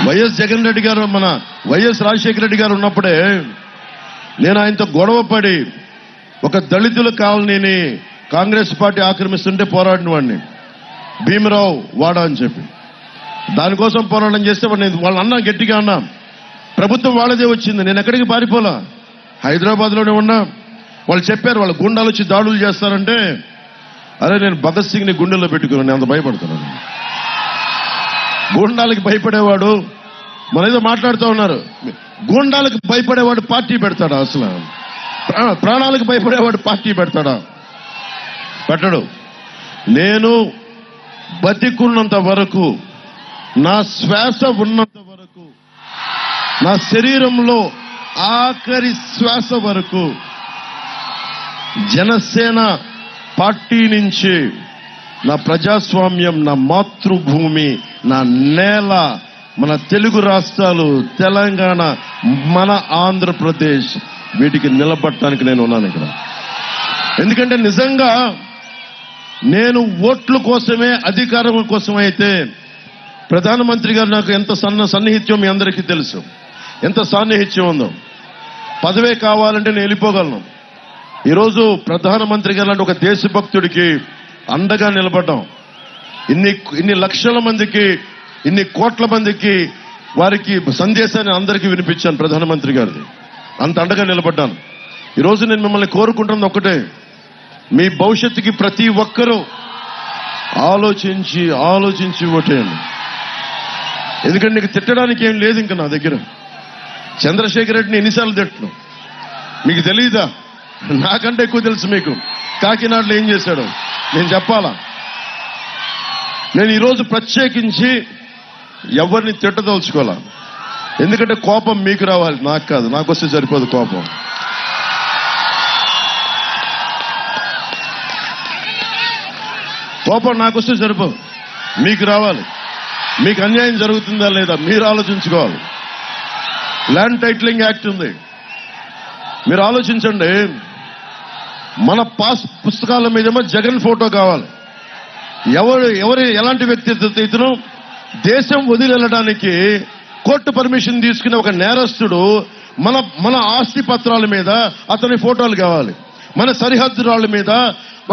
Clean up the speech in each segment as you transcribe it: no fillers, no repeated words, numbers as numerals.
YS Jagan Reddy గారు, మన YS Rajasekhara Reddy గారు ఉన్నప్పుడే నేను ఆయనతో గొడవ పడి ఒక దళితుల కాలనీని కాంగ్రెస్ పార్టీ ఆక్రమిస్తుంటే పోరాడిన వాడిని, భీమరావు వాడ అని చెప్పి. దానికోసం పోరాటం చేస్తే వాళ్ళు అన్నా, గట్టిగా అన్నా, ప్రభుత్వం వాళ్ళదే వచ్చింది, నేను ఎక్కడికి పారిపోలా, హైదరాబాద్లోనే ఉన్నా. వాళ్ళు చెప్పారు వాళ్ళ గుండాలు వచ్చి దాడులు చేస్తారంటే, అరే నేను భగత్ సింగ్ని గుండెల్లో పెట్టుకున్నాను, నేను అంత భయపడుతున్నాను. గూండాలకు భయపడేవాడు, మన ఏదో మాట్లాడుతూ ఉన్నారు, గూండాలకు భయపడేవాడు పార్టీ పెడతాడా? అసలు ప్రాణాలకు భయపడేవాడు పార్టీ పెడతాడా? పెట్టడు. నేను బతికున్నంత వరకు, నా శ్వాస ఉన్నంత వరకు, నా శరీరంలో ఆఖరి శ్వాస వరకు జనసేన పార్టీ నుంచి నా ప్రజాస్వామ్యం, నా మాతృభూమి, నా నేల, మన తెలుగు రాష్ట్రాలు, తెలంగాణ, మన ఆంధ్రప్రదేశ్, వీటికి నిలబడటానికి నేను ఉన్నాను ఇక్కడ. ఎందుకంటే నిజంగా నేను ఓట్ల కోసమే, అధికారం కోసమే అయితే ప్రధానమంత్రి గారు నాకు ఎంత సన్నిహిత్యం మీ అందరికీ తెలుసు, ఎంత సాన్నిహిత్యం ఉందో. పదవే కావాలంటే నేను వెళ్ళిపోగలను. ఈరోజు ప్రధానమంత్రి గారు లాంటి ఒక దేశభక్తుడికి అండగా నిలబడ్డాం. ఇన్ని లక్షల మందికి, ఇన్ని కోట్ల మందికి వారికి సందేశాన్ని అందరికీ వినిపించాను ప్రధానమంత్రి గారిది. అంత అండగా నిలబడ్డాను. ఈరోజు నేను మిమ్మల్ని కోరుకుంటున్నది ఒకటే, మీ భవిష్యత్తుకి ప్రతి ఒక్కరూ ఆలోచించి ఆలోచించి ఓటేయండి. ఎందుకంటే నీకు తిట్టడానికి ఏం లేదు ఇంకా నా దగ్గర. చంద్రశేఖర్ రెడ్డిని ఎన్నిసార్లు తిట్టను మీకు తెలియదా? నాకంటే ఎక్కువ తెలుసు మీకు. కాకినాడలో ఏం చేశాడో నేను చెప్పాలా? నేను ఈరోజు ప్రత్యేకించి ఎవరిని తిట్టదలుచుకోవాలా. ఎందుకంటే కోపం మీకు రావాలి, నాకు కాదు. నాకు వస్తే సరిపోదు కోపం. కోపం నాకు వస్తే సరిపోదు, మీకు రావాలి. మీకు అన్యాయం జరుగుతుందా లేదా మీరు ఆలోచించుకోవాలి. ల్యాండ్ టైటిలింగ్ యాక్ట్ ఉంది, మీరు ఆలోచించండి. మన పాస్ పుస్తకాల మీదేమో జగన్ ఫోటో కావాలి. ఎవరు ఎలాంటి వ్యక్తి ఇతను దేశం వదిలి వెళ్ళడానికి కోర్టు పర్మిషన్ తీసుకునే ఒక నేరస్తుడు మన ఆస్తి పత్రాల మీద అతని ఫోటోలు కావాలి. మన సరిహద్దు రాళ్ల మీద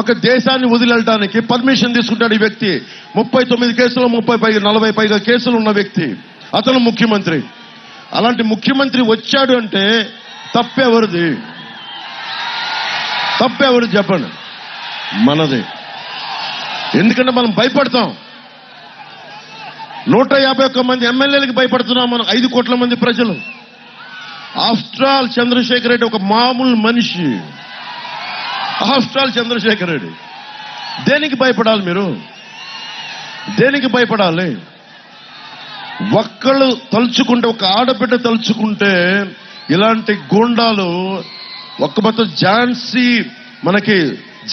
ఒక దేశాన్ని వదిలి వెళ్ళడానికి పర్మిషన్ తీసుకుంటాడు ఈ వ్యక్తి. 39 కేసులు, 40 పైగా కేసులు ఉన్న వ్యక్తి, అతను ముఖ్యమంత్రి. అలాంటి ముఖ్యమంత్రి వచ్చాడు అంటే తప్పెవరిది? తప్పెవరు చెప్పండి? మనది. ఎందుకంటే మనం భయపడతాం. 151 మంది ఎమ్మెల్యేలకు భయపడుతున్నాం మనం, 5 కోట్ల మంది ప్రజలు. ఆఫ్టర్ ఆల్ చంద్రశేఖర్ రెడ్డి ఒక మామూలు మనిషి. After all Chandrashekar Reddy. దేనికి భయపడాలి మీరు? దేనికి భయపడాలి? ఒక్కళ్ళు తలుచుకుంటే, ఒక ఆడబిడ్డ తలుచుకుంటే ఇలాంటి గూండాలు ఒక్క మొత్తం మనకి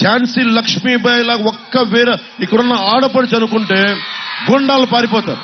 ఝాన్సీ లక్ష్మీబాయి లాగా ఒక్క వేరే ఇక్కడున్న ఆడపడుచు అనుకుంటే గుండాలు పారిపోతారు.